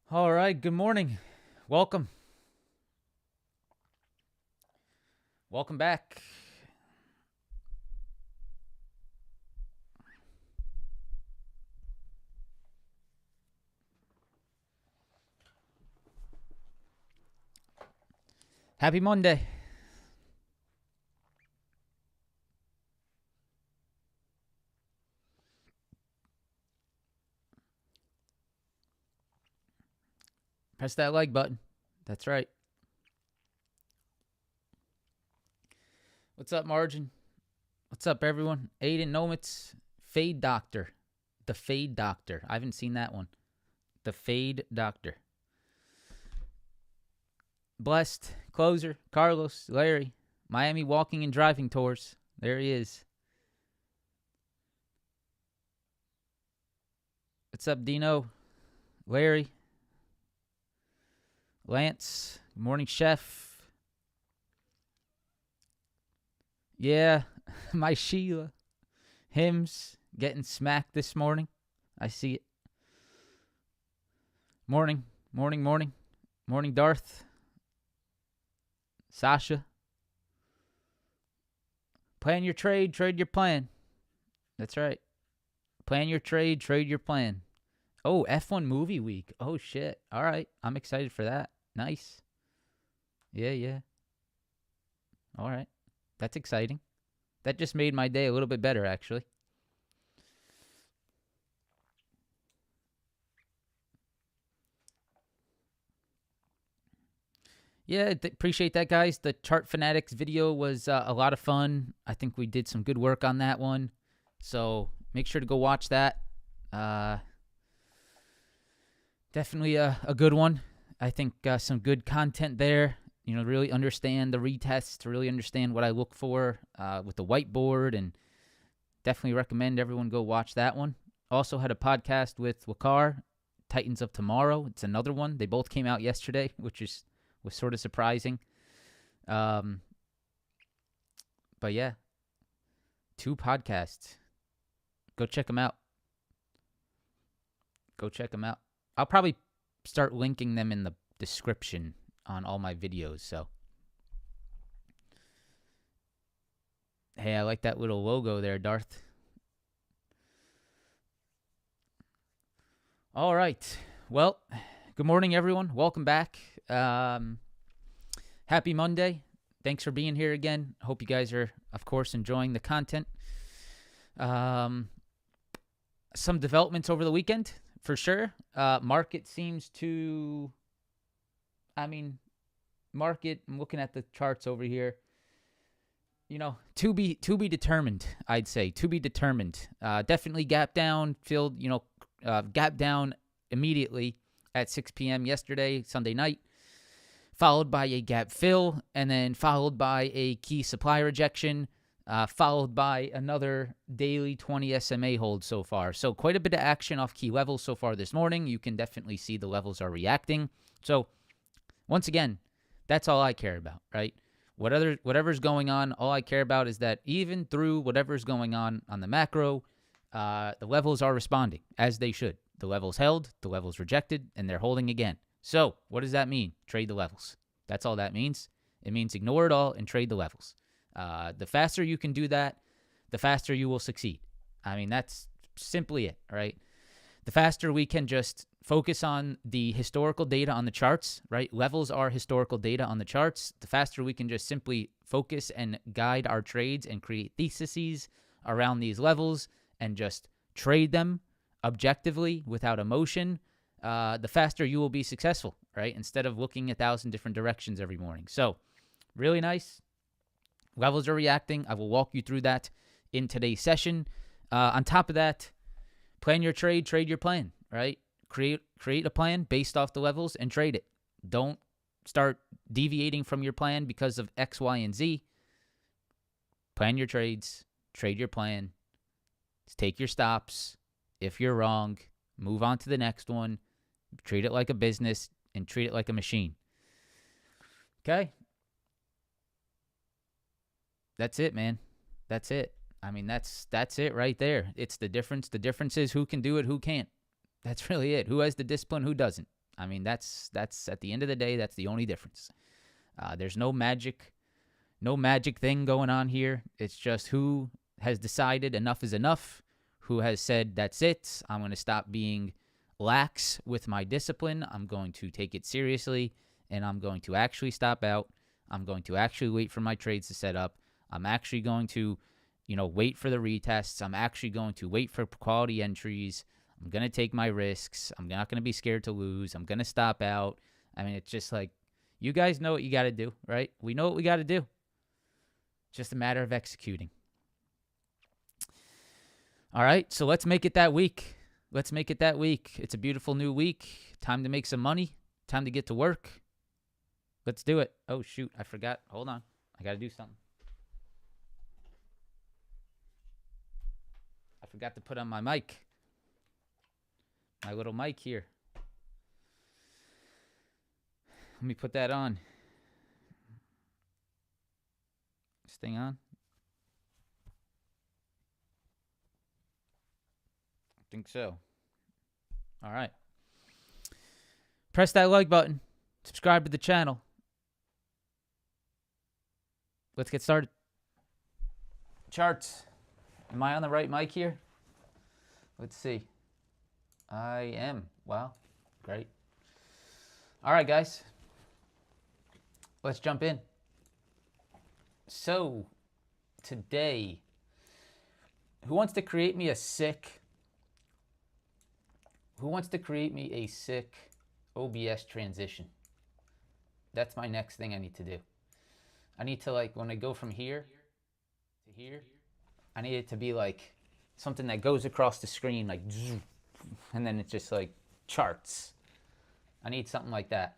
All right, good morning. Welcome. Welcome back. Happy Monday. Press that like button. That's right. What's up, Margin? What's up, everyone? Aiden Nomitz, Fade Doctor. The Fade Doctor. I haven't seen that one. The Fade Doctor. Blessed, Closer, Carlos, Larry, Miami Walking and Driving Tours. There he is. What's up, Dino? Larry, Lance, good morning, Chef. Yeah, my Sheila. Hymns getting smacked this morning. I see it. Morning, morning, morning. Morning, Darth. Sasha. Plan your trade, trade your plan. That's right. Plan your trade, trade your plan. Oh, F1 movie week. Oh, shit. All right. I'm excited for that. Nice. Yeah. All right. That's exciting. That just made my day a little bit better, actually. Yeah, appreciate that, guys. The Chart Fanatics video was a lot of fun. I think we did some good work on that one. So make sure to go watch that. Definitely a good one. I think some good content there. Really understand the retests, to really understand what I look for with the whiteboard, and definitely recommend everyone go watch that one. Also had a podcast with Wakar, Titans of Tomorrow. It's another one. They both came out yesterday, which was sort of surprising. But yeah, 2 podcasts. Go check them out. I'll probably start linking them in the description on all my videos. So, hey, I like that little logo there, Darth. All right. Well, good morning, everyone. Welcome back. Happy Monday. Thanks for being here again. Hope you guys are, of course, enjoying the content. Some developments over the weekend, for sure. Market seems to... market, I'm looking at the charts over here. To be determined, I'd say. To be determined. Definitely gap down, filled, gap down immediately at 6 p.m. yesterday, Sunday night, followed by a gap fill, and then followed by a key supply rejection, followed by another daily 20 SMA hold so far. So quite a bit of action off key levels so far this morning. You can definitely see the levels are reacting. So once again, that's all I care about, right? Whatever's going on, all I care about is that even through whatever's going on the macro, the levels are responding as they should. The levels held, the levels rejected, and they're holding again. So what does that mean? Trade the levels. That's all that means. It means ignore it all and trade the levels. The faster you can do that, the faster you will succeed. That's simply it, right? The faster we can just focus on the historical data on the charts, right? Levels are historical data on the charts. The faster we can just simply focus and guide our trades and create theses around these levels and just trade them objectively without emotion, the faster you will be successful, right? Instead of looking 1,000 different directions every morning. So really nice. Levels are reacting. I will walk you through that in today's session. On top of that, plan your trade, trade your plan, right? Create a plan based off the levels and trade it. Don't start deviating from your plan because of X, Y, and Z. Plan your trades, trade your plan, take your stops. If you're wrong, move on to the next one. Treat it like a business and treat it like a machine. Okay? That's it, man. That's it. That's it right there. It's the difference. The difference is who can do it, who can't. That's really it. Who has the discipline, who doesn't. I mean, that's at the end of the day, that's the only difference. There's no magic thing going on here. It's just who has decided enough is enough, who has said that's it. I'm going to stop being lax with my discipline. I'm going to take it seriously, and I'm going to actually stop out. I'm going to actually wait for my trades to set up. I'm actually going to, wait for the retests. I'm actually going to wait for quality entries. I'm going to take my risks. I'm not going to be scared to lose. I'm going to stop out. I mean, it's just like, you guys know what you got to do, right? We know what we got to do. Just a matter of executing. All right, so let's make it that week. It's a beautiful new week. Time to make some money. Time to get to work. Let's do it. Oh, shoot, I forgot. Hold on. I got to do something. I forgot to put on my mic. My little mic here. Let me put that on. This thing on? I think so. All right. Press that like button. Subscribe to the channel. Let's get started. Charts. Am I on the right mic here? Let's see. I am. Wow. Great. All right, guys. Let's jump in. So, today, who wants to create me a sick OBS transition? That's my next thing I need to do. I need to, like, when I go from here to here, I need it to be like something that goes across the screen, like, and then it's just like charts. I need something like that.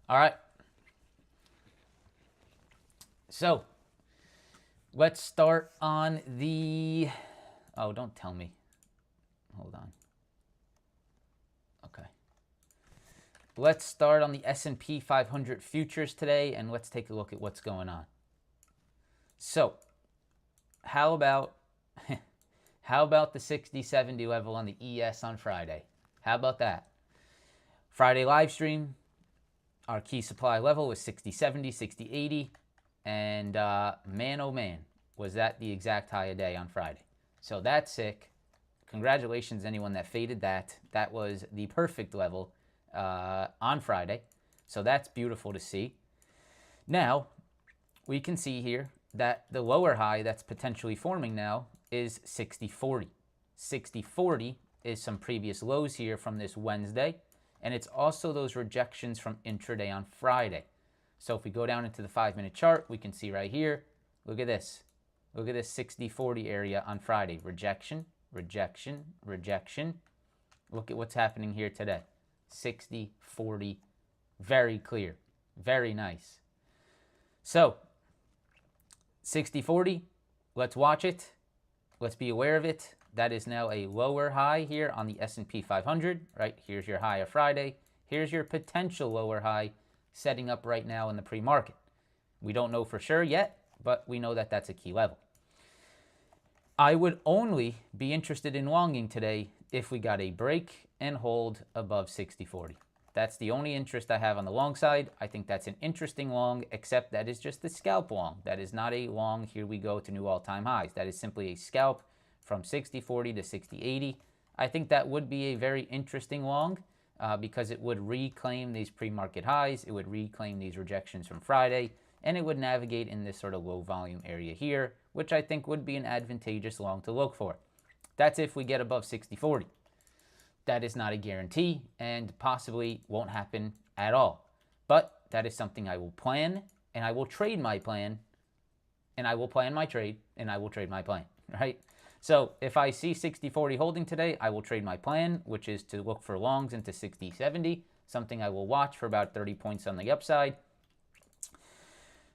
All right. So, let's start on the... Oh, don't tell me. Hold on. Okay. Let's start on the S&P 500 futures today, and let's take a look at what's going on. So, how about the 60-70 level on the ES on Friday? How about that? Friday live stream, our key supply level was 60-70, 60-80, and man, oh man, was that the exact high of day on Friday. So that's sick. Congratulations anyone that faded that. That was the perfect level on Friday. So that's beautiful to see. Now, we can see here that the lower high that's potentially forming now is 60-40. 60-40 is some previous lows here from this Wednesday, and it's also those rejections from intraday on Friday. So if we go down into the 5-minute chart, we can see right here, look at this. Look at this 60-40 area on Friday. Rejection, rejection, rejection. Look at what's happening here today. 60-40, very clear, very nice. So, 60-40, let's watch it. Let's be aware of it. That is now a lower high here on the S&P 500, right? Here's your high of Friday. Here's your potential lower high setting up right now in the pre-market. We don't know for sure yet, but we know that that's a key level. I would only be interested in longing today if we got a break and hold above 60-40. That's the only interest I have on the long side. I think that's an interesting long, except that is just a scalp long. That is not a long, here we go to new all-time highs. That is simply a scalp from 60-40 to 60-80. I think that would be a very interesting long because it would reclaim these pre-market highs. It would reclaim these rejections from Friday, and it would navigate in this sort of low volume area here, which I think would be an advantageous long to look for. That's if we get above 60-40. That is not a guarantee and possibly won't happen at all. But that is something I will plan, and I will trade my plan, and I will plan my trade, and I will trade my plan, right? So if I see 60-40 holding today, I will trade my plan, which is to look for longs into 60-70, something I will watch for about 30 points on the upside.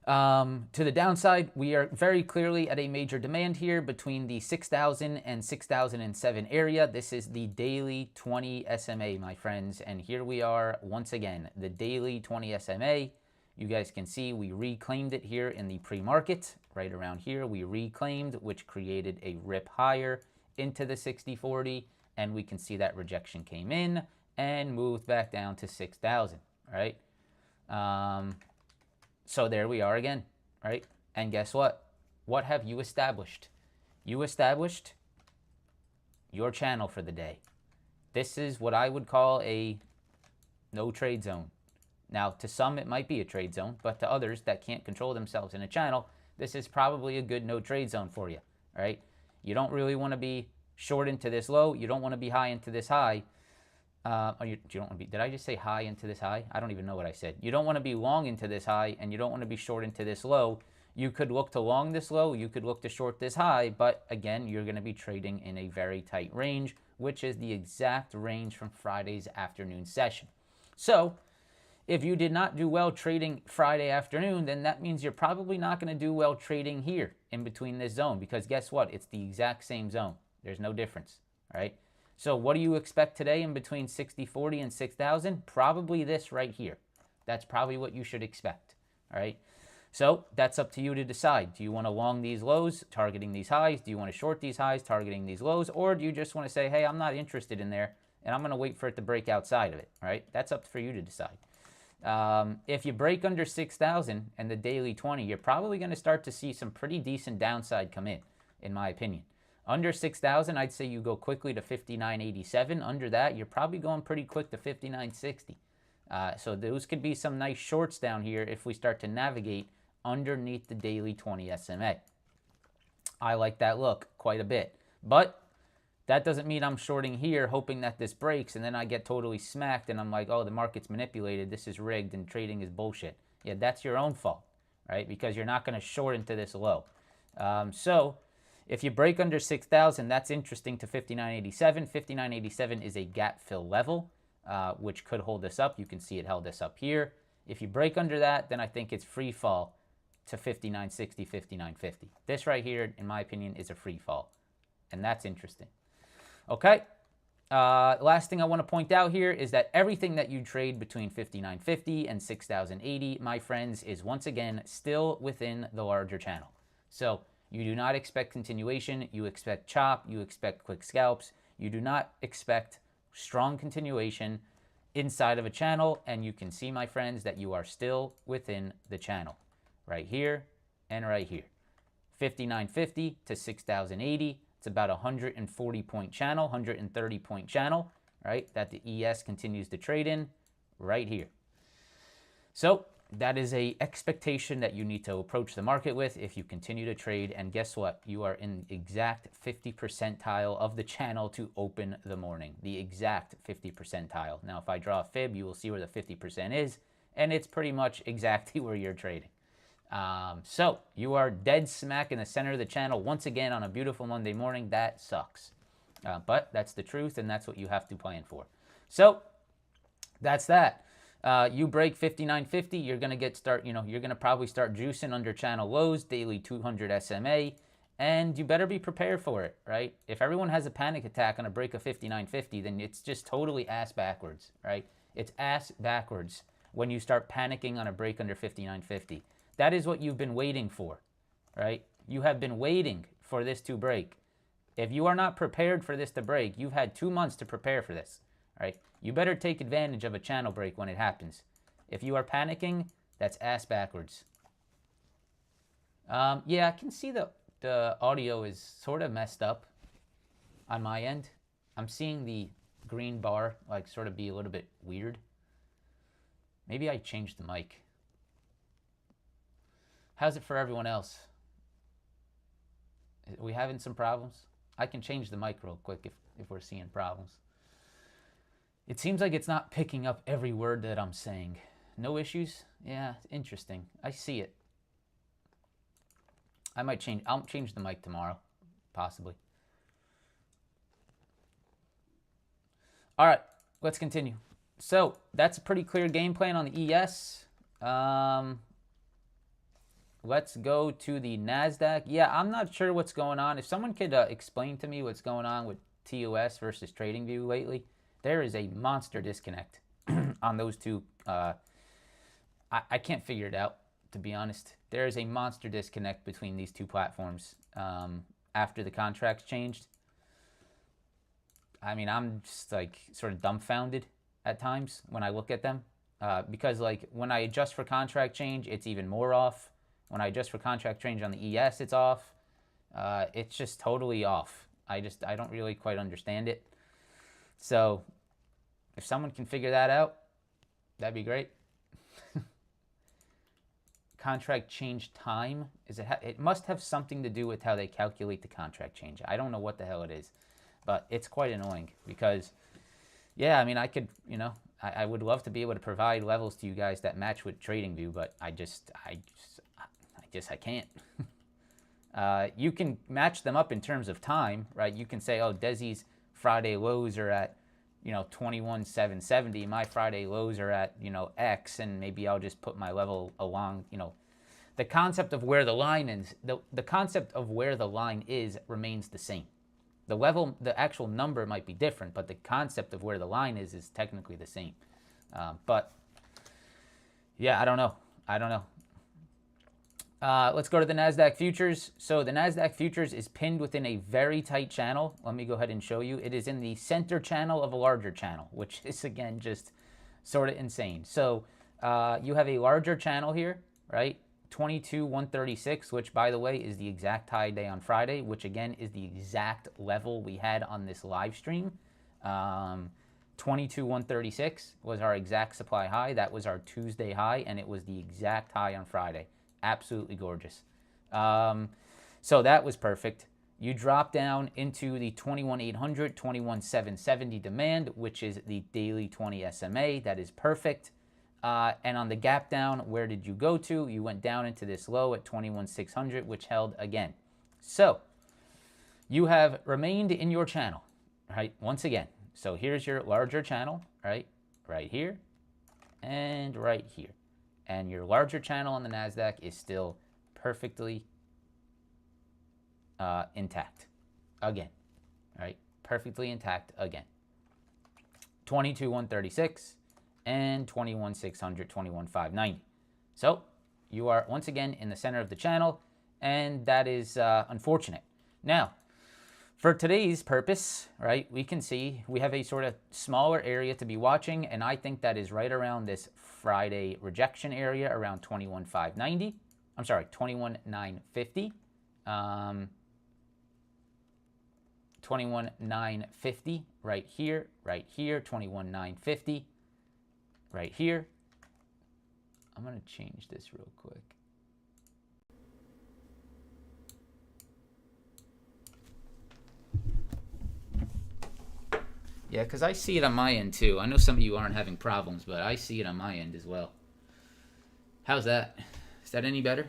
To the downside, we are very clearly at a major demand here between the 6,000 and 6,007 area. This is the daily 20 SMA, my friends. And here we are once again, the daily 20 SMA. You guys can see we reclaimed it here in the pre-market, right around here. We reclaimed, which created a rip higher into the 60-40, and we can see that rejection came in and moved back down to 6,000, right? So there we are again, right? And guess what? What have you established? You established your channel for the day. This is what I would call a no trade zone. Now, to some, it might be a trade zone, but to others that can't control themselves in a channel, this is probably a good no trade zone for you, right? You don't really want to be short into this low. You don't want to be high into this high. You don't want to be, did I just say high into this high? I don't even know what I said. You don't want to be long into this high, and you don't want to be short into this low. You could look to long this low. You could look to short this high, but again, you're going to be trading in a very tight range, which is the exact range from Friday's afternoon session. So if you did not do well trading Friday afternoon, then that means you're probably not going to do well trading here in between this zone, because guess what? It's the exact same zone. There's no difference, right? So what do you expect today in between 60-40 and 6,000? Probably this right here. That's probably what you should expect, all right? So that's up to you to decide. Do you want to long these lows, targeting these highs? Do you want to short these highs, targeting these lows? Or do you just want to say, hey, I'm not interested in there, and I'm going to wait for it to break outside of it, all right? That's up for you to decide. If you break under 6,000 and the daily 20, you're probably going to start to see some pretty decent downside come in my opinion. Under 6,000, I'd say you go quickly to 59.87. Under that, you're probably going pretty quick to 59.60. So those could be some nice shorts down here if we start to navigate underneath the daily 20 SMA. I like that look quite a bit. But that doesn't mean I'm shorting here hoping that this breaks and then I get totally smacked and I'm like, oh, the market's manipulated, this is rigged, and trading is bullshit. Yeah, that's your own fault, right? Because you're not going to short into this low. So if you break under 6,000, that's interesting to 59.87. 59.87 is a gap fill level, which could hold this up. You can see it held this up here. If you break under that, then I think it's free fall to 59.60, 59.50. This right here, in my opinion, is a free fall, and that's interesting. Okay, last thing I want to point out here is that everything that you trade between 59.50 and 6,080, my friends, is once again still within the larger channel. So you do not expect continuation. You expect chop. You expect quick scalps. You do not expect strong continuation inside of a channel. And you can see, my friends, that you are still within the channel right here and right here. 59.50 to 6,080. It's about a 140-point channel, 130-point channel, right, that the ES continues to trade in right here. So that is a expectation that you need to approach the market with if you continue to trade. And guess what? You are in the exact 50 percentile of the channel to open the morning, the exact 50 percentile. Now, if I draw a fib, you will see where the 50% is, and it's pretty much exactly where you're trading. So you are dead smack in the center of the channel once again on a beautiful Monday morning. That sucks. But that's the truth, and that's what you have to plan for. So that's that. You break 59.50, you're going to you're going to probably start juicing under channel lows, daily 200 SMA, and you better be prepared for it, right? If everyone has a panic attack on a break of 59.50, then it's just totally ass backwards, right? It's ass backwards when you start panicking on a break under 59.50. That is what you've been waiting for, right? You have been waiting for this to break. If you are not prepared for this to break, you've had 2 months to prepare for this, right? You better take advantage of a channel break when it happens. If you are panicking, that's ass backwards. Yeah, I can see the audio is sort of messed up on my end. I'm seeing the green bar like sort of be a little bit weird. Maybe I changed the mic. How's it for everyone else? Are we having some problems? I can change the mic real quick if we're seeing problems. It seems like it's not picking up every word that I'm saying. No issues? Yeah, interesting. I see it. I'll change the mic tomorrow, possibly. All right, let's continue. So that's a pretty clear game plan on the ES. Let's go to the NASDAQ. Yeah, I'm not sure what's going on. If someone could explain to me what's going on with TOS versus TradingView lately, there is a monster disconnect on those two I can't figure it out, to be honest. There is a monster disconnect between these two platforms after the contracts changed. I mean, I'm just like sort of dumbfounded at times when I look at them because like when I adjust for contract change, it's even more off. When I adjust for contract change on the ES, it's off. It's just totally off. I don't really quite understand it. So if someone can figure that out, that'd be great. Contract change time, it must have something to do with how they calculate the contract change. I don't know what the hell it is, but it's quite annoying because, yeah, I mean, I could, I would love to be able to provide levels to you guys that match with TradingView, but I can't. You can match them up in terms of time, right? You can say, oh, Desi's Friday lows are at 21,770. My Friday lows are at X, and maybe I'll just put my level along. The concept of where the line is, the concept of where the line is remains the same. The level, the actual number might be different, but the concept of where the line is technically the same. But yeah, I don't know. Let's go to the NASDAQ futures. So the NASDAQ futures is pinned within a very tight channel. Let me go ahead and show you. It is in the center channel of a larger channel, which is, again, just sort of insane. So you have a larger channel here, right? 22,136, which, by the way, is the exact high day on Friday, which, again, is the exact level we had on this live stream. 22,136 was our exact supply high. That was our Tuesday high, and it was the exact high on Friday. Absolutely gorgeous. So that was perfect. You drop down into the 21,800, 21,770 demand, which is the daily 20 SMA. That is perfect. And on the gap down, where did you go to? You went down into this low at 21,600, which held again. So you have remained in your channel, right? Once again. So here's your larger channel, right? Right here and right here. And your larger channel on the NASDAQ is still perfectly intact again, right? Perfectly intact again. 22,136 and 21,600, 21,590. So you are once again in the center of the channel, and that is unfortunate. Now, for today's purpose, right, we can see we have a sort of smaller area to be watching, and I think that is right around this Friday rejection area around 21,590. I'm sorry, 21,950. 21,950 right here, 21,950 right here. I'm going to change this real quick. Yeah, because I see it on my end too. I know some of you aren't having problems, but I see it on my end as well. How's that? Is that any better?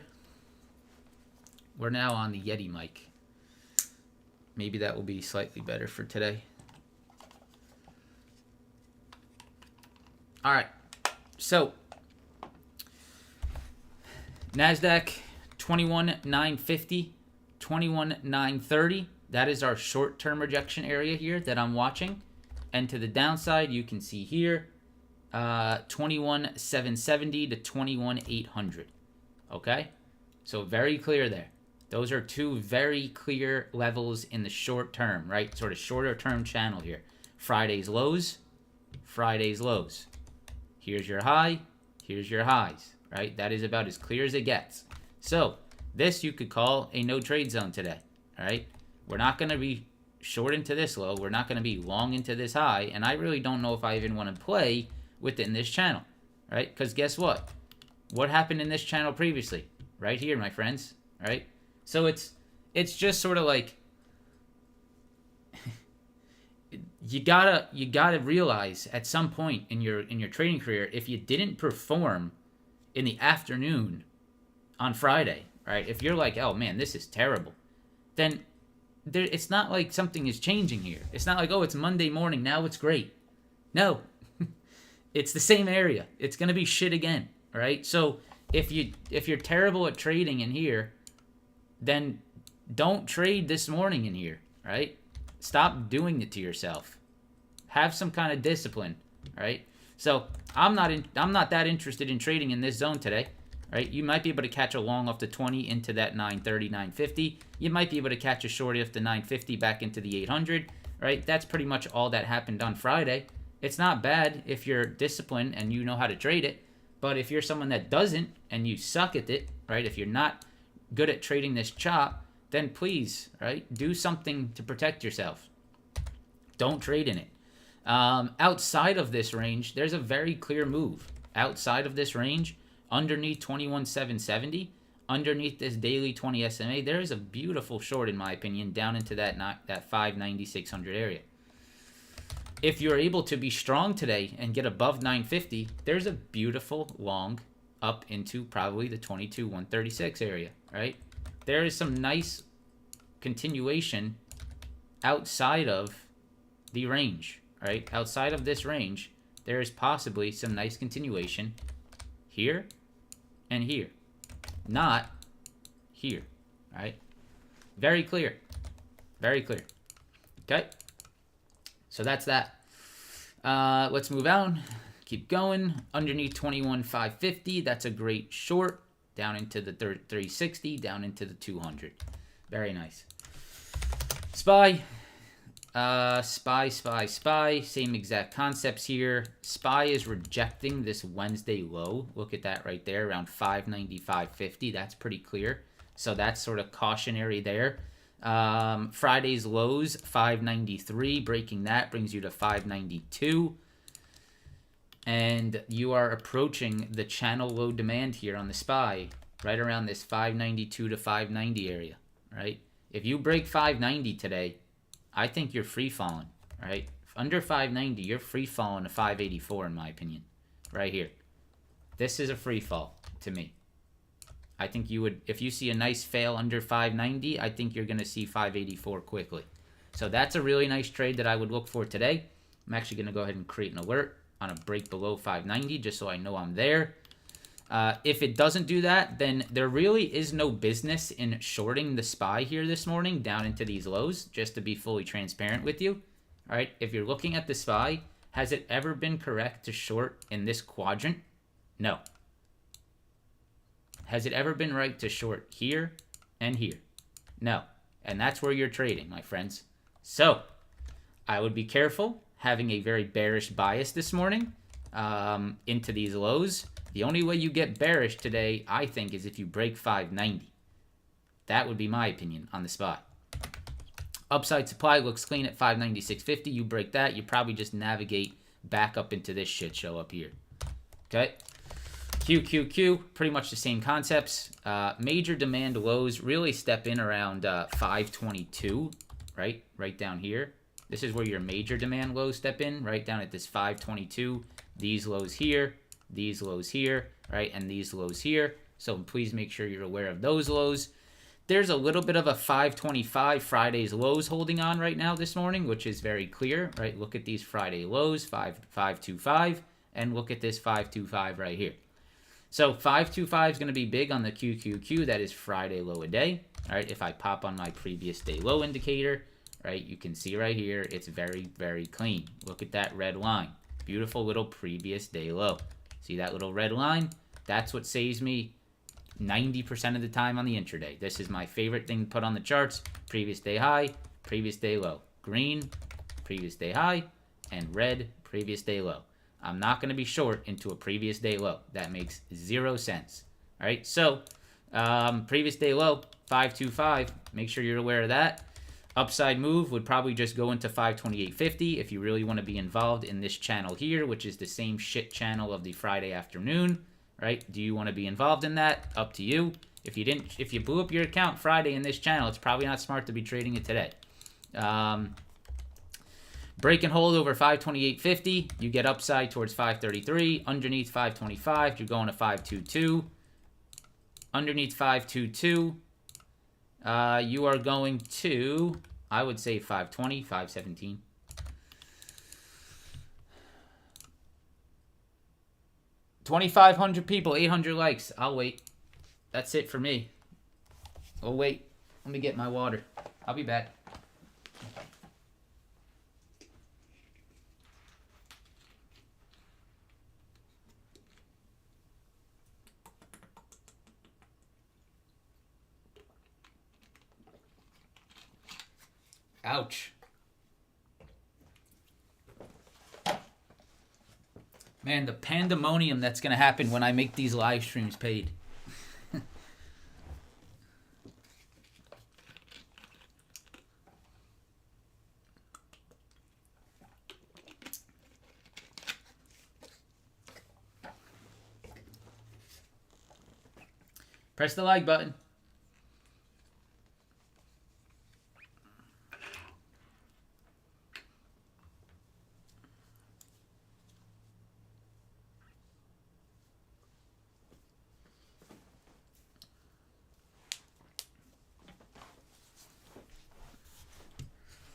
We're now on the Yeti mic. Maybe that will be slightly better for today. All right. So, NASDAQ 21,950, 21,930. That is our short-term rejection area here that I'm watching. And to the downside, you can see here, 21,770 to 21,800. Okay? So very clear there. Those are two very clear levels in the short term, right? Sort of shorter term channel here. Friday's lows, Friday's lows. Here's your high, here's your highs, right? That is about as clear as it gets. So this you could call a no trade zone today, all right? We're not going to be short into this low. We're not going to be long into this high. And I really don't know if I even want to play within this channel, right? Because guess what? What happened in this channel previously? Right here, my friends, right? So it's just sort of like you gotta realize at some point in your trading career, if you didn't perform in the afternoon on Friday, right? If you're like, oh man, this is terrible, then it's not like something is changing here. It's not like, oh, it's Monday morning, now it's great. No, it's the same area. It's gonna be shit again, right? So if you're terrible at trading in here, then don't trade this morning in here, right? Stop doing it to yourself. Have some kind of discipline, right? So I'm not that interested in trading in this zone today. Right? You might be able to catch a long off the 20 into that 930, 950. You might be able to catch a short off the 950 back into the 800. Right? That's pretty much all that happened on Friday. It's not bad if you're disciplined and you know how to trade it. But if you're someone that doesn't and you suck at it, right? If you're not good at trading this chop, then please, right? Do something to protect yourself. Don't trade in it. Outside of this range, there's a very clear move. Outside of this range, underneath 21,770, underneath this daily 20 SMA, there is a beautiful short, in my opinion, down into that 590-600 area. If you're able to be strong today and get above 950, there's a beautiful long up into probably the 22,136 area, right? There is some nice continuation outside of the range, right? Outside of this range, there is possibly some nice continuation here and here, not here, right? Very clear. Very clear. Okay? So that's that. Let's move on. Keep going. Underneath 21,550, that's a great short. Down into the 360, down into the 200. Very nice. SPY. SPY. Same exact concepts here. SPY is rejecting this Wednesday low. Look at that right there, around 595.50. That's pretty clear. So that's sort of cautionary there. Friday's lows, 593. Breaking that brings you to 592. And you are approaching the channel low demand here on the SPY, right around this 592 to 590 area, right? If you break 590 today, I think you're free falling, right? Under 590, you're free falling to 584 in my opinion, right here. This is a free fall to me. I think you would, if you see a nice fail under 590, I think you're going to see 584 quickly. So that's a really nice trade that I would look for today. I'm actually going to go ahead and create an alert on a break below 590 just so I know I'm there. If it doesn't do that, then there really is no business in shorting the SPY here this morning down into these lows, just to be fully transparent with you. All right, if you're looking at the SPY, has it ever been correct to short in this quadrant? No. Has it ever been right to short here and here? No. And that's where you're trading, my friends. So I would be careful having a very bearish bias this morning into these lows. The only way you get bearish today, I think, is if you break 590. That would be my opinion on the SPY. Upside supply looks clean at 596.50. You break that, you probably just navigate back up into this shit show up here. Okay? QQQ, pretty much the same concepts. Major demand lows really step in around 522, right? Right down here. This is where your major demand lows step in, right down at this 522. These lows here, these lows here, right? And these lows here. So please make sure you're aware of those lows. There's a little bit of a 525 Friday's lows holding on right now this morning, which is very clear, right? Look at these Friday lows, 525, and look at this 525 right here. So 525 is going to be big on the QQQ. That is Friday low a day. All right, if I pop on my previous day low indicator, right, you can see right here, it's very, very clean. Look at that red line. Beautiful little previous day low. See that little red line? That's what saves me 90% of the time on the intraday. This is my favorite thing to put on the charts. Previous day high, previous day low. Green, previous day high, and red, previous day low. I'm not going to be short into a previous day low. That makes 0 sense. All right, so previous day low, 525. Make sure you're aware of that. Upside move would probably just go into 528.50 if you really want to be involved in this channel here, which is the same shit channel of the Friday afternoon, right? Do you want to be involved in that? Up to you. If you blew up your account Friday in this channel, it's probably not smart to be trading it today. Break and hold over 528.50. You get upside towards 533. Underneath 525, you're going to 522. Underneath 522, you are going to, I would say 520, 517. $2,500 people, 800 likes. I'll wait. That's it for me. Oh, wait. Let me get my water. I'll be back. Ouch. Man, the pandemonium that's going to happen when I make these live streams paid. Press the like button.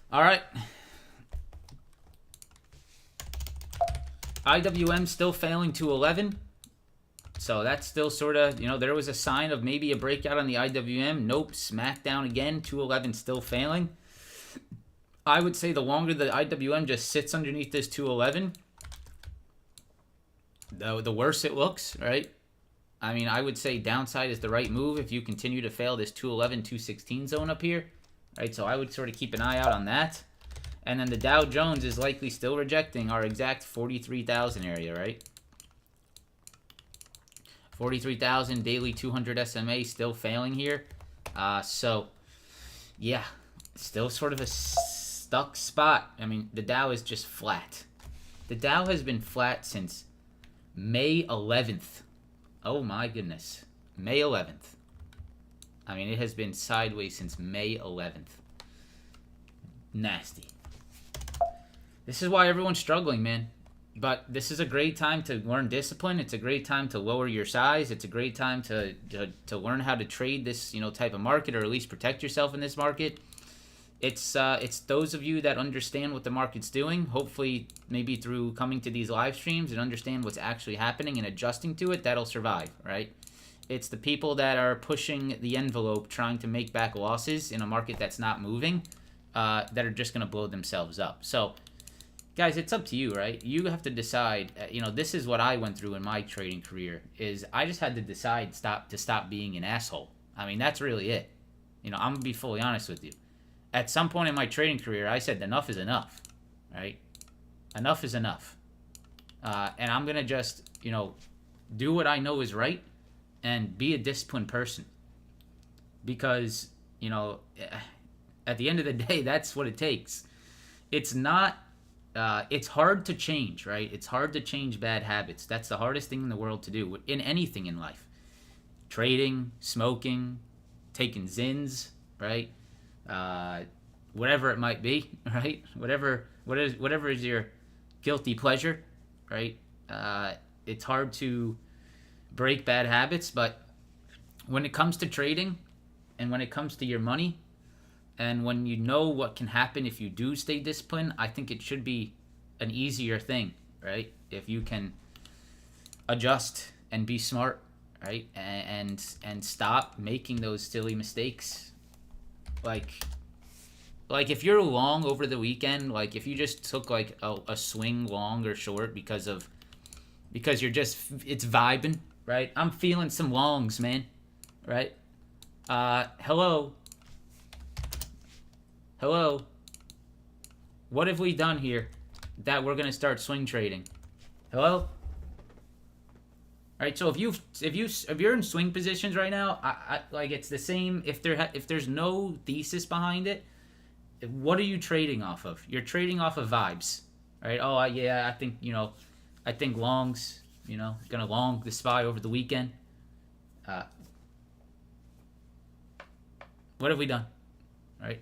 All right. IWM still failing to 11. So that's still sort of, there was a sign of maybe a breakout on the IWM. Nope, smack down again. 211 still failing. I would say the longer the IWM just sits underneath this 211, the worse it looks, right? I mean, I would say downside is the right move if you continue to fail this 211, 216 zone up here, right? So I would sort of keep an eye out on that. And then the Dow Jones is likely still rejecting our exact 43,000 area, right? 43,000 daily 200 SMA still failing here. So, yeah, still sort of a stuck spot. I mean, the Dow is just flat. The Dow has been flat since May 11th. Oh, my goodness. May 11th. I mean, it has been sideways since May 11th. Nasty. This is why everyone's struggling, man. But this is a great time to learn discipline. It's a great time to lower your size. It's a great time to learn how to trade this, type of market, or at least protect yourself in this market. It's those of you that understand what the market's doing, hopefully maybe through coming to these live streams and understand what's actually happening and adjusting to it, that'll survive, right? It's the people that are pushing the envelope, trying to make back losses in a market that's not moving, that are just going to blow themselves up. So, guys, it's up to you, right? You have to decide. This is what I went through in my trading career. Is I just had to decide to stop being an asshole. I mean, that's really it. I'm gonna be fully honest with you. At some point in my trading career, I said enough is enough, right? Enough is enough, and I'm gonna just do what I know is right and be a disciplined person. Because at the end of the day, that's what it takes. It's not. It's hard to change, right? It's hard to change bad habits. That's the hardest thing in the world to do, in anything in life. Trading, smoking, taking Zins, right? Whatever it might be, right? Whatever is your guilty pleasure, right? It's hard to break bad habits, but when it comes to trading and when it comes to your money, and when you know what can happen if you do stay disciplined, I think it should be an easier thing, right? If you can adjust and be smart, right? And stop making those silly mistakes. Like if you're long over the weekend, like if you just took like a swing long or short because you're just, it's vibing, right? I'm feeling some longs, man, right? Hello. What have we done here that we're gonna start swing trading? Hello. All right. So if you're in swing positions right now, I like, it's the same. If there's no thesis behind it, what are you trading off of? You're trading off of vibes, right? Oh yeah, I think longs. Gonna long the SPY over the weekend. What have we done, right?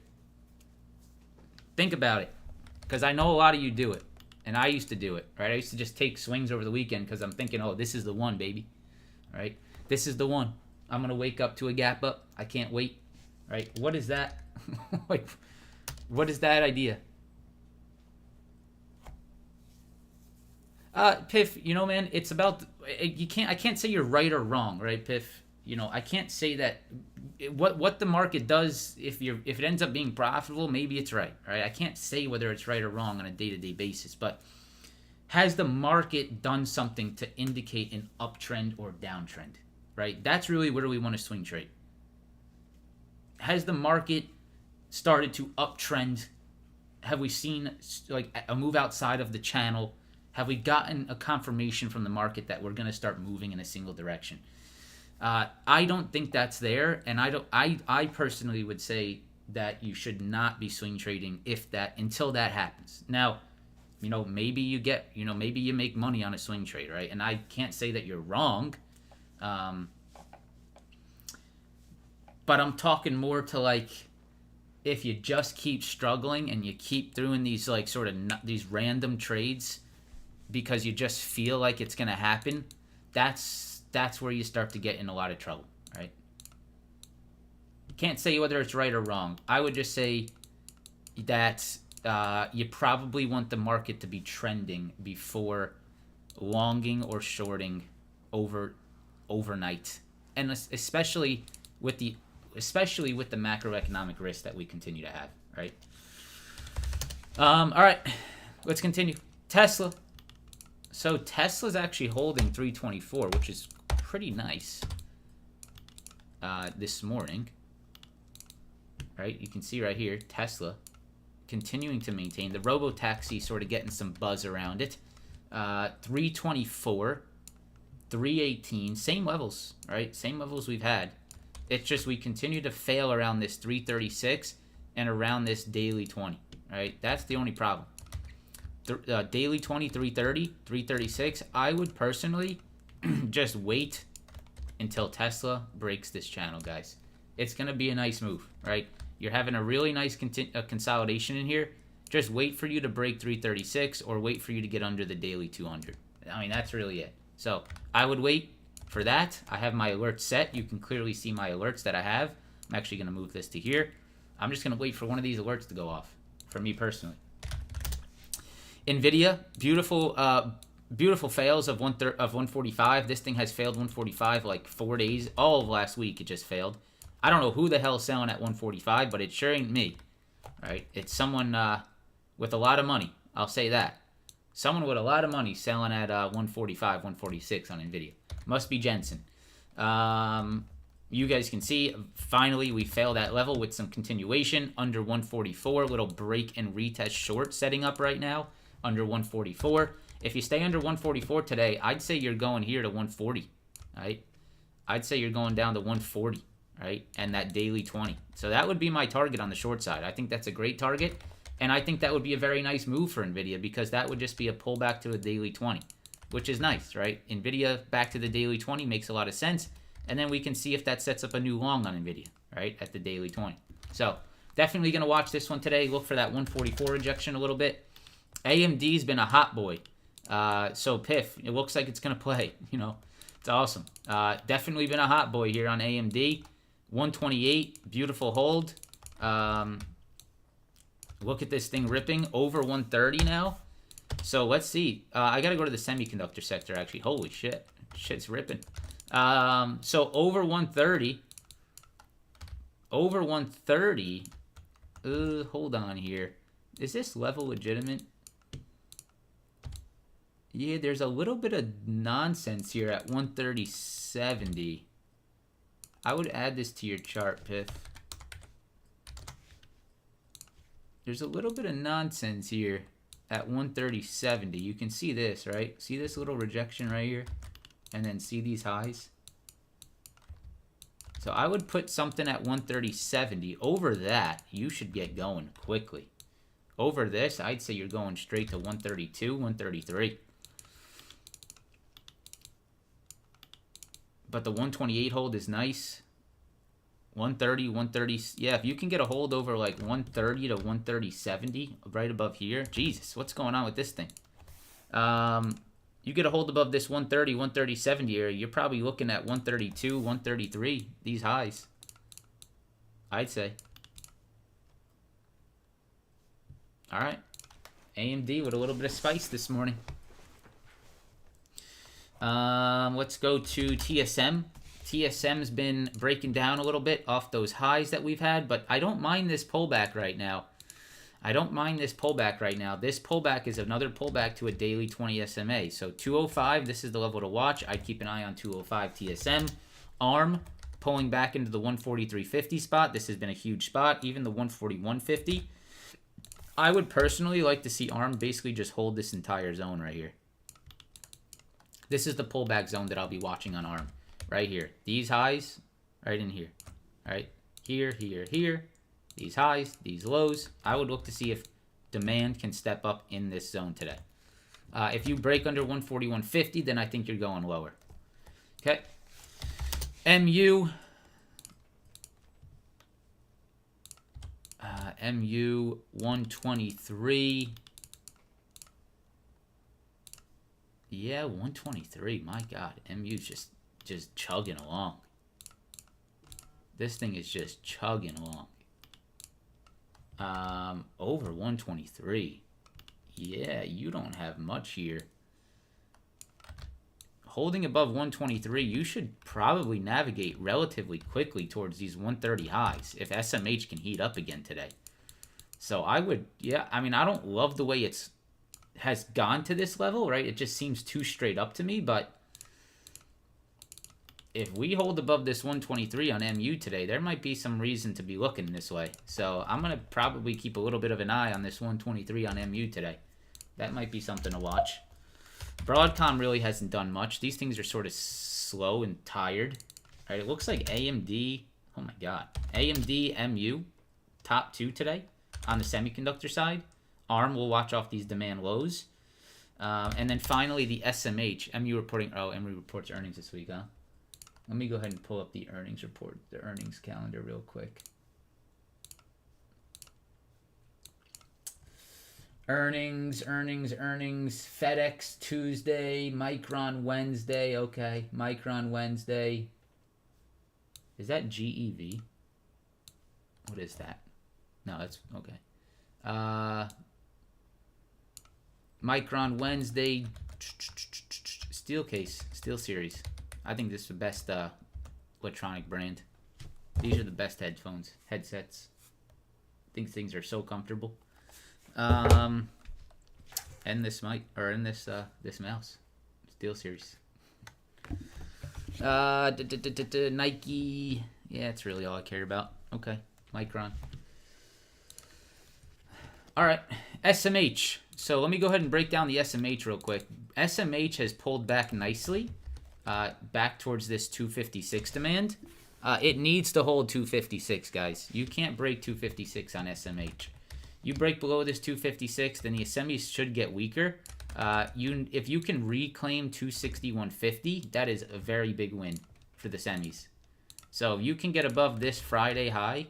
Think about it, because I know a lot of you do it, and I used to do it, right? I used to just take swings over the weekend because I'm thinking, oh, this is the one, baby, right? This is the one. I'm going to wake up to a gap up. I can't wait, right? What is that? Like, what is that idea? Piff, man, it's about, I can't say you're right or wrong, right, Piff? I can't say that what the market does, if it ends up being profitable, maybe it's right? I can't say whether it's right or wrong on a day-to-day basis, but has the market done something to indicate an uptrend or downtrend, right? That's really where we want to swing trade. Has the market started to uptrend have we seen like a move outside of the channel? Have we gotten a confirmation from the market that we're going to start moving in a single direction? I don't think that's there, and I personally would say that you should not be swing trading until that happens. Now, maybe maybe you make money on a swing trade, right? And I can't say that you're wrong. But I'm talking more to like, if you just keep struggling and you keep doing these like sort of these random trades because you just feel like it's going to happen, that's where you start to get in a lot of trouble, right? Can't say whether it's right or wrong. I would just say that you probably want the market to be trending before longing or shorting overnight, and especially with the macroeconomic risk that we continue to have, right? All right, let's continue. Tesla. So Tesla's actually holding 324, which is pretty nice this morning, right? You can see right here, Tesla continuing to maintain. The robo-taxi sort of getting some buzz around it. 324, 318, same levels, right? Same levels we've had. It's just we continue to fail around this 336 and around this daily 20, right? That's the only problem. Daily 20, 330, 336. I would personally just wait until Tesla breaks this channel, guys. It's going to be a nice move, right? You're having a really nice consolidation in here. Just wait for you to break 336 or wait for you to get under the daily 200. I mean, that's really it. So I would wait for that. I have my alerts set. You can clearly see my alerts that I have. I'm actually going to move this to here. I'm just going to wait for one of these alerts to go off for me personally. NVIDIA, beautiful fails of 145. This thing has failed 145 like 4 days. All of last week it just failed. I don't know who the hell is selling at 145, but it sure ain't me. Right? It's someone with a lot of money. I'll say that. Someone with a lot of money selling at 145, 146 on NVIDIA. Must be Jensen. You guys can see, finally, we failed that level with some continuation under 144. Little break and retest short setting up right now under 144. If you stay under 144 today, I'd say you're going here to 140, right? I'd say you're going down to 140, right? And that daily 20. So that would be my target on the short side. I think that's a great target. And I think that would be a very nice move for NVIDIA because that would just be a pullback to a daily 20, which is nice, right? NVIDIA back to the daily 20 makes a lot of sense. And then we can see if that sets up a new long on NVIDIA, right, at the daily 20. So definitely going to watch this one today. Look for that 144 rejection a little bit. AMD's been a hot boy. So Piff, it looks like it's going to play. It's awesome. Definitely been a hot boy here on AMD. 128, beautiful hold. Look at this thing ripping over 130 now. So let's see. I got to go to the semiconductor sector, actually. Holy shit. Shit's ripping. So over 130. Over 130. Hold on here. Is this level legitimate? Yeah, there's a little bit of nonsense here at 130.70. I would add this to your chart, Piff. There's a little bit of nonsense here at 130.70. You can see this, right? See this little rejection right here? And then see these highs? So I would put something at 130.70. Over that, you should get going quickly. Over this, I'd say you're going straight to 132, 133. But the 128 hold is nice. 130, 130. Yeah, if you can get a hold over like 130 to 130.70, right above here. Jesus, what's going on with this thing? You get a hold above this 130, 130.70 area, you're probably looking at 132, 133, these highs. I'd say. All right. AMD with a little bit of spice this morning. Let's go to TSM. TSM's been breaking down a little bit off those highs that we've had, but I don't mind this pullback right now. This pullback is another pullback to a daily 20 SMA. So 205, this is the level to watch. I'd keep an eye on 205 TSM. ARM pulling back into the 143.50 spot. This has been a huge spot. Even the 141.50. I would personally like to see ARM basically just hold this entire zone right here. This is the pullback zone that I'll be watching on ARM. Right here. These highs, right in here. All right? Here, here, here. These highs, these lows. I would look to see if demand can step up in this zone today. If you break under 141.50, then I think you're going lower. Okay. MU. MU 123. Yeah, 123. My God, MU's just chugging along. This thing is just chugging along. Over 123. Yeah, you don't have much here. Holding above 123, you should probably navigate relatively quickly towards these 130 highs if SMH can heat up again today. So I would, yeah, I mean, I don't love the way has gone to this level, right? It just seems too straight up to me, but if we hold above this 123 on MU today, there might be some reason to be looking this way. So I'm going to probably keep a little bit of an eye on this 123 on MU today. That might be something to watch. Broadcom really hasn't done much. These things are sort of slow and tired. All right, it looks like AMD, oh my God, AMD, MU, top two today on the semiconductor side. ARM will watch off these demand lows. And then finally the SMH, MU reporting, oh, MU reports earnings this week, huh? Let me go ahead and pull up the earnings report, the earnings calendar real quick. Earnings. FedEx Tuesday, Micron Wednesday. Okay, Micron Wednesday. Is that GEV? What is that? No, that's okay. Micron Wednesday. Steelcase, SteelSeries. I think this is the best electronic brand. These are the best headsets. I think things are so comfortable. And this mic, or in this mouse, SteelSeries. Nike. Yeah, that's really all I care about. Okay, Micron. All right, SMH. So let me go ahead and break down the SMH real quick. SMH has pulled back nicely, back towards this 256 demand. It needs to hold 256, guys. You can't break 256 on SMH. You break below this 256, then the semis should get weaker. If you can reclaim 261.50, that is a very big win for the semis. So you can get above this Friday high,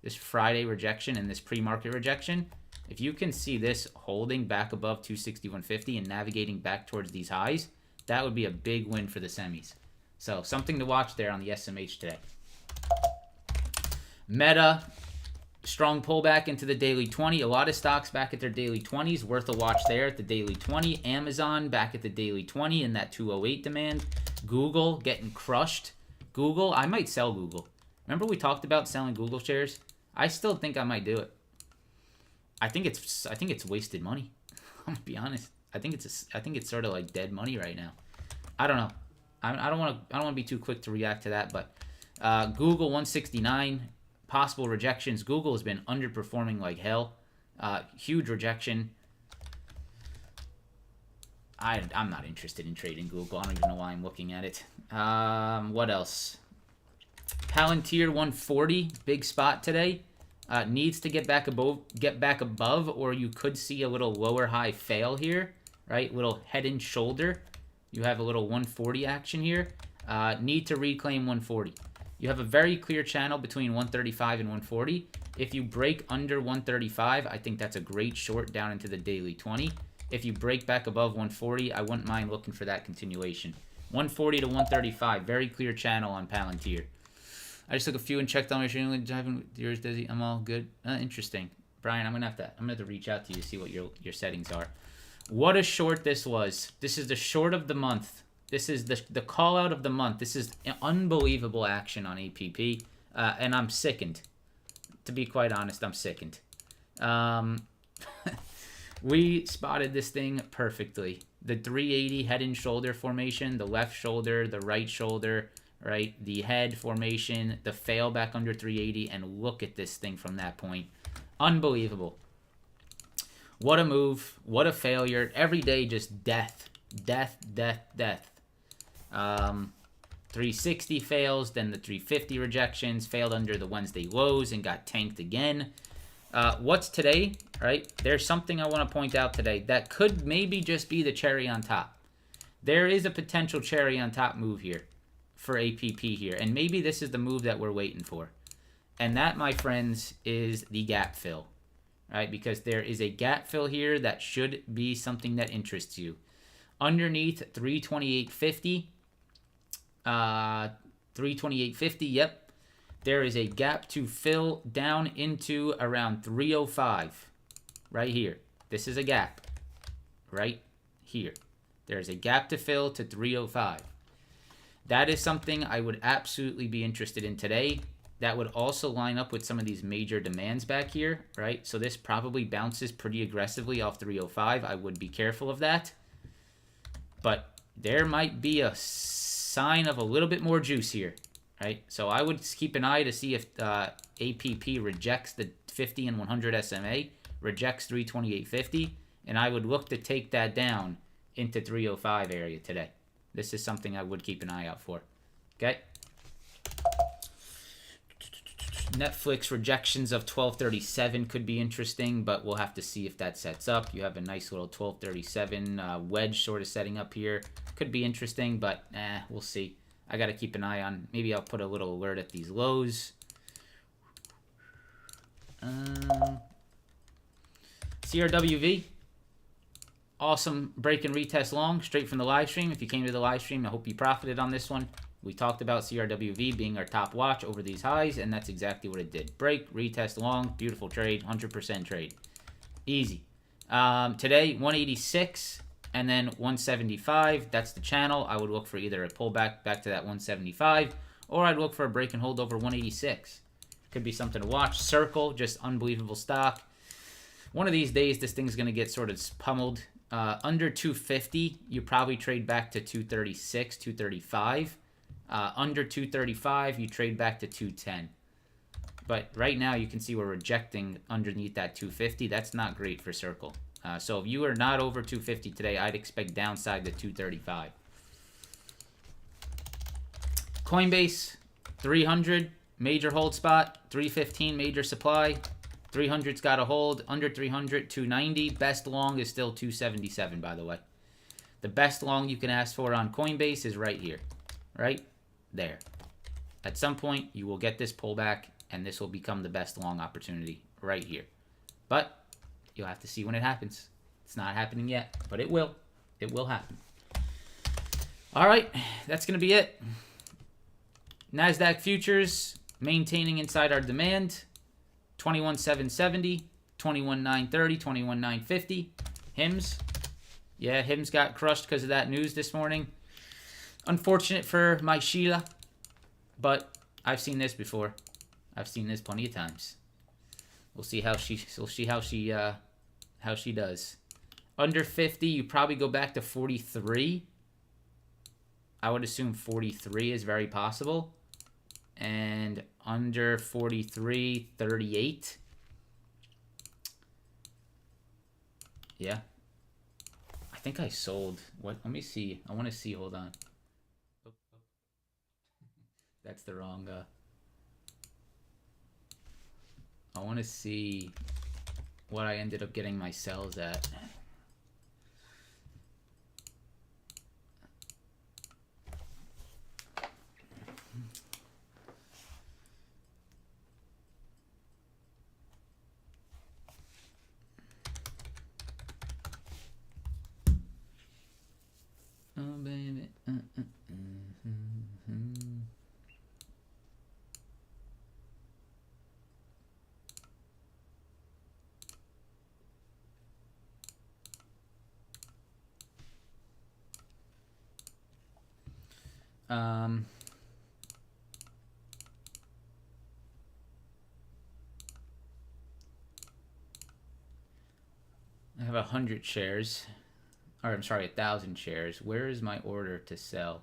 this Friday rejection, and this pre-market rejection. If you can see this holding back above 261.50 and navigating back towards these highs, that would be a big win for the semis. So something to watch there on the SMH today. Meta. Strong pullback into the daily 20. A lot of stocks back at their daily 20s. Worth a watch there at the daily 20. Amazon back at the daily 20 in that 208 demand. Google getting crushed. Google, I might sell Google. Remember we talked about selling Google shares? I still think I might do it. I think it's wasted money. I'm gonna be honest. I think it's sort of like dead money right now. I don't know. I don't want to be too quick to react to that, but Google 169. Possible rejections. Google has been underperforming like hell. Huge rejection. I'm not interested in trading Google. I don't even know why I'm looking at it. What else? Palantir 140, big spot today. Needs to get back above, or you could see a little lower high fail here, right? Little head and shoulder. You have a little 140 action here. Need to reclaim 140. You have a very clear channel between 135 and 140. If you break under 135, I think that's a great short down into the daily 20. If you break back above 140, I wouldn't mind looking for that continuation. 140 to 135, very clear channel on Palantir. I just took a few and checked on my stream. Driving yours, Desi. I'm all good. Interesting, Brian. I'm gonna have to reach out to you to see what your settings are. What a short this was. This is the short of the month. This is the call out of the month. This is unbelievable action on APP, and I'm sickened. To be quite honest, I'm sickened. We spotted this thing perfectly. The 380 head and shoulder formation, the left shoulder, the right shoulder, right? The head formation, the fail back under 380, and look at this thing from that point. Unbelievable. What a move. What a failure. Every day just death. Death, death, death. 360 fails, then the 350 rejections, failed under the Wednesday lows and got tanked again. What's today, right? There's something I want to point out today that could maybe just be the cherry on top. There is a potential cherry on top move here for APP here, and maybe this is the move that we're waiting for. And that, my friends, is the gap fill, right? Because there is a gap fill here that should be something that interests you. Underneath 328.50, 328.50, yep. There is a gap to fill down into around 305, right here. This is a gap, right here. There's a gap to fill to 305. That is something I would absolutely be interested in today. That would also line up with some of these major demands back here, right? So this probably bounces pretty aggressively off 305. I would be careful of that. But there might be a sign of a little bit more juice here, right? So I would keep an eye to see if APP rejects the 50 and 100 SMA, rejects 328.50, and I would look to take that down into 305 area today. This is something I would keep an eye out for. Okay. Netflix rejections of 1237 could be interesting, but we'll have to see if that sets up. You have a nice little 1237 wedge sort of setting up here. Could be interesting, but we'll see. I got to keep an eye on. Maybe I'll put a little alert at these lows. CRWV. Awesome break and retest long, straight from the live stream. If you came to the live stream, I hope you profited on this one. We talked about CRWV being our top watch over these highs, and that's exactly what it did. Break, retest long, beautiful trade, 100% trade. Easy. Today, 186 and then 175. That's the channel. I would look for either a pullback back to that 175, or I'd look for a break and hold over 186. Could be something to watch. Circle, just unbelievable stock. One of these days, this thing's going to get sort of pummeled. Under 250, you probably trade back to 236, 235. Under 235, you trade back to 210. But right now, you can see we're rejecting underneath that 250. That's not great for Circle. So if you are not over 250 today, I'd expect downside to 235. Coinbase, 300, major hold spot. 315, major supply. 300's got a hold. Under 300, 290. Best long is still 277, by the way. The best long you can ask for on Coinbase is right here. Right there. At some point, you will get this pullback, and this will become the best long opportunity right here. But you'll have to see when it happens. It's not happening yet, but it will. It will happen. All right, that's going to be it. NASDAQ futures maintaining inside our demand. 21,770, 21,930, 21,950. HIMS. Yeah, HIMS got crushed because of that news this morning. Unfortunate for my Sheila, but I've seen this before. I've seen this plenty of times. We'll see how she does. Under 50, you probably go back to 43. I would assume 43 is very possible. And under 43, 38. Yeah. I think I sold. What? Let me see. I want to see. Hold on. That's the wrong. I want to see what I ended up getting my sells at. Oh, baby. I have 100 shares. Or I'm sorry, 1,000 shares. Where is my order to sell?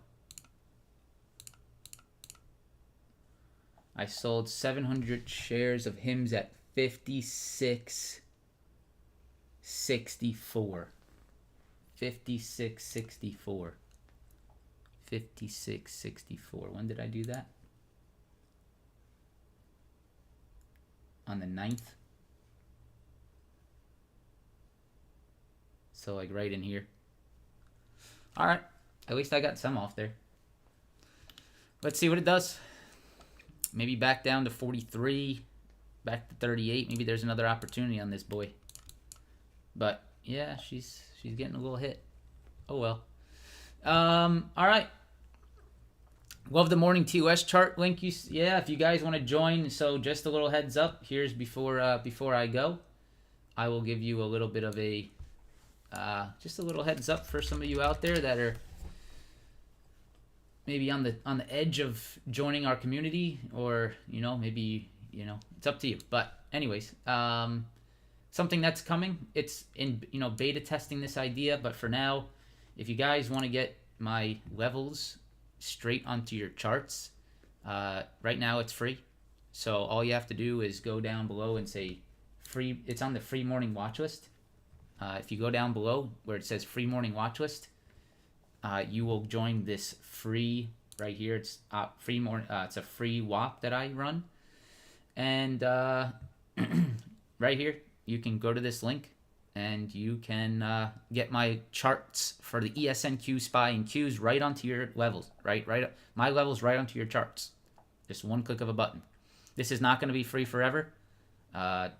I sold 700 shares of HIMS at 56.60. 56.64. 56.64. 56.64. When did I do that? On the 9th. So like right in here. All right. At least I got some off there. Let's see what it does. Maybe back down to 43. Back to 38. Maybe there's another opportunity on this boy. But yeah, she's getting a little hit. Oh well. All right. Love the morning TOS chart link. Yeah, if you guys want to join. So just a little heads up. Here's before I go. I will give you a little bit of a just a little heads up for some of you out there that are maybe on the edge of joining our community, or maybe it's up to you. But anyways, something that's coming. It's in beta testing this idea, but for now, if you guys want to get my levels straight onto your charts, right now it's free. So all you have to do is go down below and say free. It's on the free morning watch list. If you go down below where it says free morning watch list, you will join this free right here. It's free it's a free WAP that I run, and right here you can go to this link and you can get my charts for the ESNQ, SPY, and Qs right onto your levels. Right, my levels right onto your charts. Just one click of a button. This is not going to be free forever.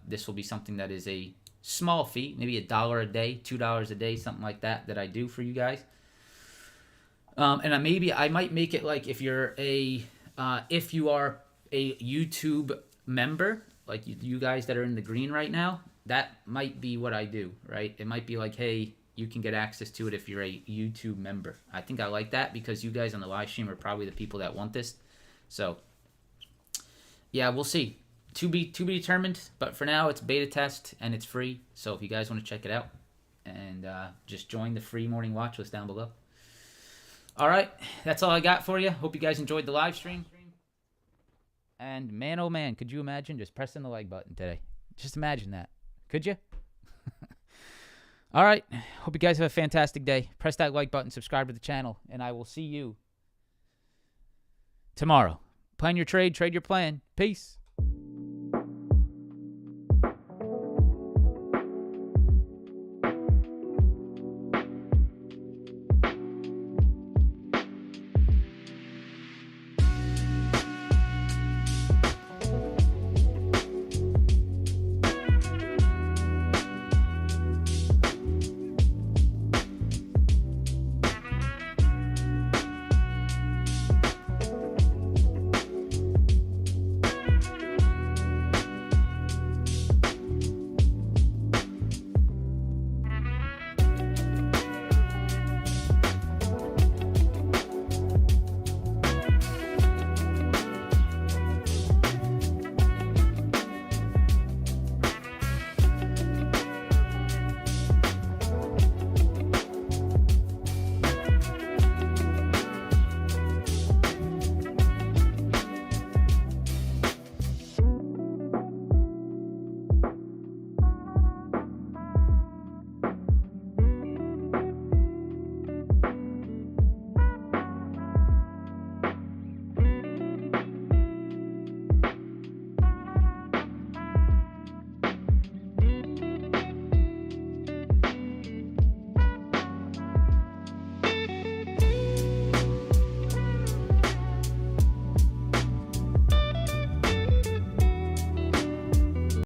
This will be something that is a small fee, maybe $1 a day, $2 a day, something like that I do for you guys. And I might make it like if you are a YouTube member, like you guys that are in the green right now, that might be what I do, right? It might be like, hey, you can get access to it if you're a YouTube member. I think I like that because you guys on the live stream are probably the people that want this. So yeah, we'll see. To be determined, but for now it's beta test and it's free. So if you guys want to check it out, and just join the free morning watch list down below. All right, that's all I got for you. Hope you guys enjoyed the live stream. And man, oh man, could you imagine just pressing the like button today? Just imagine that. Could you? All right, hope you guys have a fantastic day. Press that like button, subscribe to the channel, and I will see you tomorrow. Plan your trade, trade your plan. Peace.